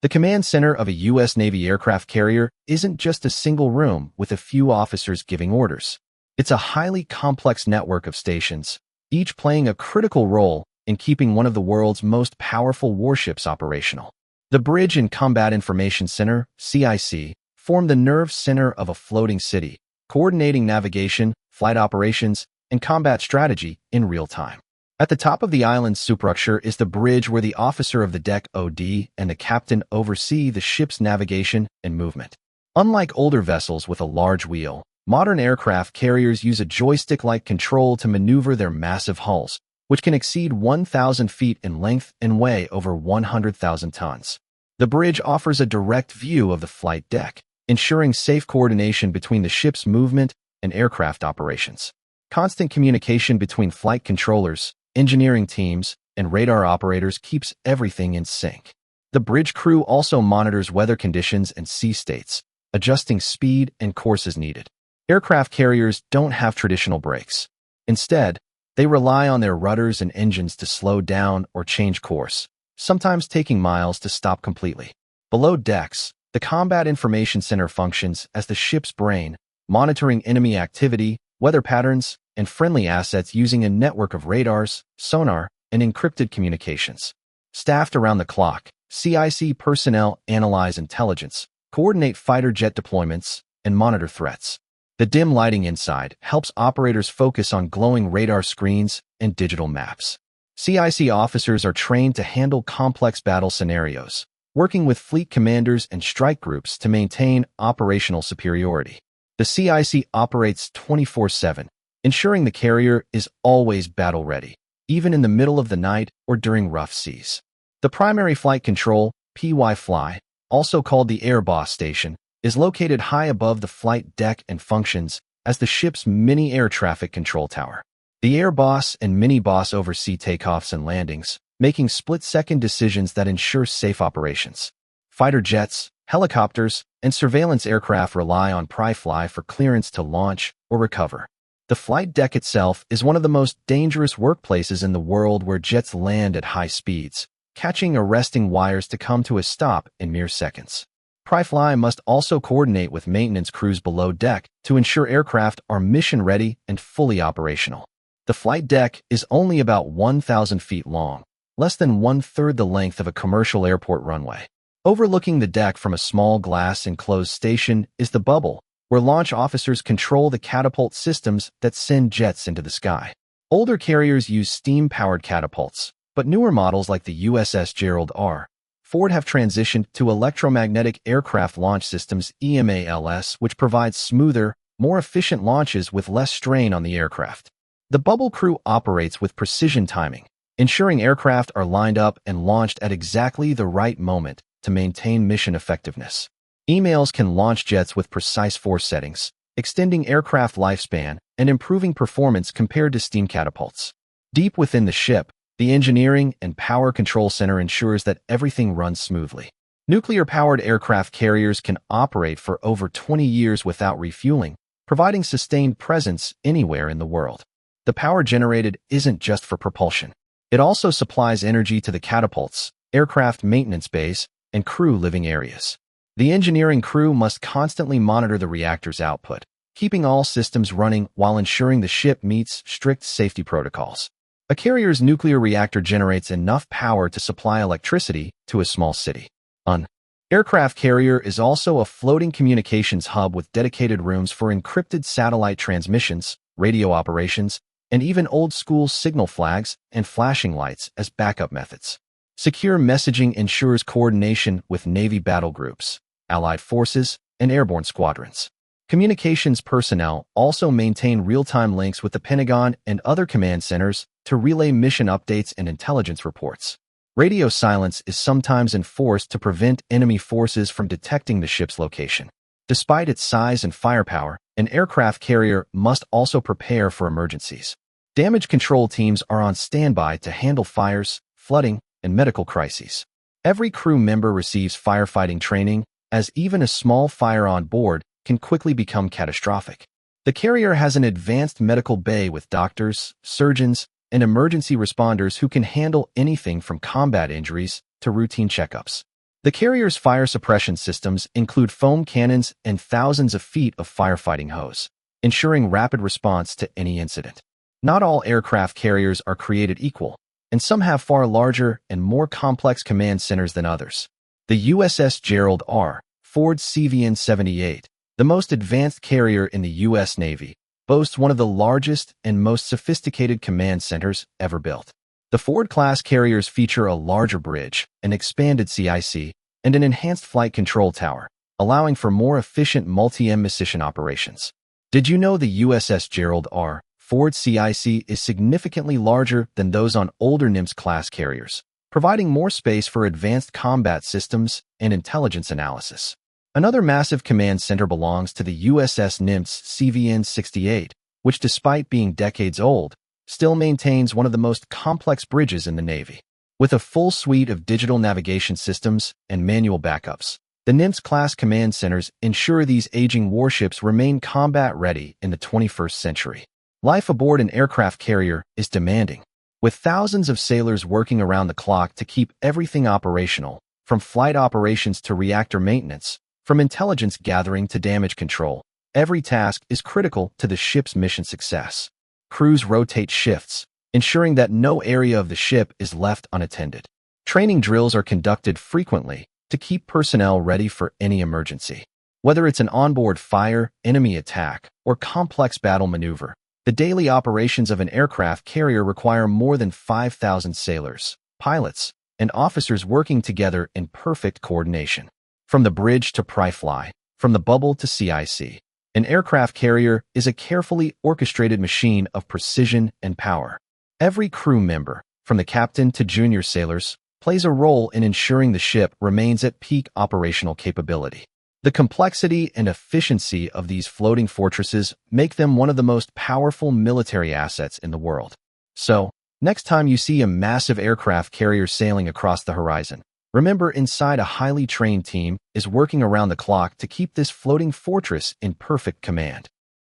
The command center of a U.S. Navy aircraft carrier isn't just a single room with a few officers giving orders. It's a highly complex network of stations, each playing a critical role in keeping one of the world's most powerful warships operational. The Bridge and Combat Information Center, CIC, form the nerve center of a floating city, coordinating navigation, flight operations, and combat strategy in real time. At the top of the island's superstructure is the bridge where the officer of the deck OD and the captain oversee the ship's navigation and movement. Unlike older vessels with a large wheel, modern aircraft carriers use a joystick-like control to maneuver their massive hulls, which can exceed 1,000 feet in length and weigh over 100,000 tons. The bridge offers a direct view of the flight deck, ensuring safe coordination between the ship's movement and aircraft operations. Constant communication between flight controllers, engineering teams, and radar operators keeps everything in sync. The bridge crew also monitors weather conditions and sea states, adjusting speed and course as needed. Aircraft carriers don't have traditional brakes. Instead, they rely on their rudders and engines to slow down or change course, sometimes taking miles to stop completely. Below decks, the Combat Information Center functions as the ship's brain, monitoring enemy activity, weather patterns, and friendly assets using a network of radars, sonar, and encrypted communications. Staffed around the clock, CIC personnel analyze intelligence, coordinate fighter jet deployments, and monitor threats. The dim lighting inside helps operators focus on glowing radar screens and digital maps. CIC officers are trained to handle complex battle scenarios, working with fleet commanders and strike groups to maintain operational superiority. The CIC operates 24/7, ensuring the carrier is always battle-ready, even in the middle of the night or during rough seas. The primary flight control, PY-Fly, also called the Air Boss Station, is located high above the flight deck and functions as the ship's mini air traffic control tower. The Air Boss and Mini Boss oversee takeoffs and landings, making split-second decisions that ensure safe operations. Fighter jets, helicopters, and surveillance aircraft rely on PY-Fly for clearance to launch or recover. The flight deck itself is one of the most dangerous workplaces in the world where jets land at high speeds, catching arresting wires to come to a stop in mere seconds. PY-Fly must also coordinate with maintenance crews below deck to ensure aircraft are mission-ready and fully operational. The flight deck is only about 1,000 feet long, less than one-third the length of a commercial airport runway. Overlooking the deck from a small glass-enclosed station is the bubble, where launch officers control the catapult systems that send jets into the sky. Older carriers use steam-powered catapults, but newer models like the USS Gerald R. Ford have transitioned to electromagnetic aircraft launch systems (EMALS), which provides smoother, more efficient launches with less strain on the aircraft. The bubble crew operates with precision timing, ensuring aircraft are lined up and launched at exactly the right moment to maintain mission effectiveness. EMALS can launch jets with precise force settings, extending aircraft lifespan and improving performance compared to steam catapults. Deep within the ship, the Engineering and Power Control Center ensures that everything runs smoothly. Nuclear-powered aircraft carriers can operate for over 20 years without refueling, providing sustained presence anywhere in the world. The power generated isn't just for propulsion. It also supplies energy to the catapults, aircraft maintenance bays, and crew living areas. The engineering crew must constantly monitor the reactor's output, keeping all systems running while ensuring the ship meets strict safety protocols. A carrier's nuclear reactor generates enough power to supply electricity to a small city. An aircraft carrier is also a floating communications hub with dedicated rooms for encrypted satellite transmissions, radio operations, and even old-school signal flags and flashing lights as backup methods. Secure messaging ensures coordination with Navy battle groups, Allied forces, and airborne squadrons. Communications personnel also maintain real-time links with the Pentagon and other command centers to relay mission updates and intelligence reports. Radio silence is sometimes enforced to prevent enemy forces from detecting the ship's location. Despite its size and firepower, an aircraft carrier must also prepare for emergencies. Damage control teams are on standby to handle fires, flooding, and medical crises. Every crew member receives firefighting training, as even a small fire on board can quickly become catastrophic. The carrier has an advanced medical bay with doctors, surgeons, and emergency responders who can handle anything from combat injuries to routine checkups. The carrier's fire suppression systems include foam cannons and thousands of feet of firefighting hose, ensuring rapid response to any incident. Not all aircraft carriers are created equal, and some have far larger and more complex command centers than others. The USS Gerald R. Ford CVN-78, the most advanced carrier in the U.S. Navy, boasts one of the largest and most sophisticated command centers ever built. The Ford-class carriers feature a larger bridge, an expanded CIC, and an enhanced flight control tower, allowing for more efficient multi-mission operations. Did you know the USS Gerald R. Ford CIC is significantly larger than those on older NIMS-class carriers, providing more space for advanced combat systems and intelligence analysis? Another massive command center belongs to the USS Nimitz CVN-68, which, despite being decades old, still maintains one of the most complex bridges in the Navy. With a full suite of digital navigation systems and manual backups, the Nimitz-class command centers ensure these aging warships remain combat-ready in the 21st century. Life aboard an aircraft carrier is demanding, with thousands of sailors working around the clock to keep everything operational, from flight operations to reactor maintenance, from intelligence gathering to damage control. Every task is critical to the ship's mission success. Crews rotate shifts, ensuring that no area of the ship is left unattended. Training drills are conducted frequently to keep personnel ready for any emergency. Whether it's an onboard fire, enemy attack, or complex battle maneuver, the daily operations of an aircraft carrier require more than 5,000 sailors, pilots, and officers working together in perfect coordination. From the bridge to pry-fly, from the bubble to CIC, an aircraft carrier is a carefully orchestrated machine of precision and power. Every crew member, from the captain to junior sailors, plays a role in ensuring the ship remains at peak operational capability. The complexity and efficiency of these floating fortresses make them one of the most powerful military assets in the world. So, next time you see a massive aircraft carrier sailing across the horizon, remember, inside a highly trained team is working around the clock to keep this floating fortress in perfect command.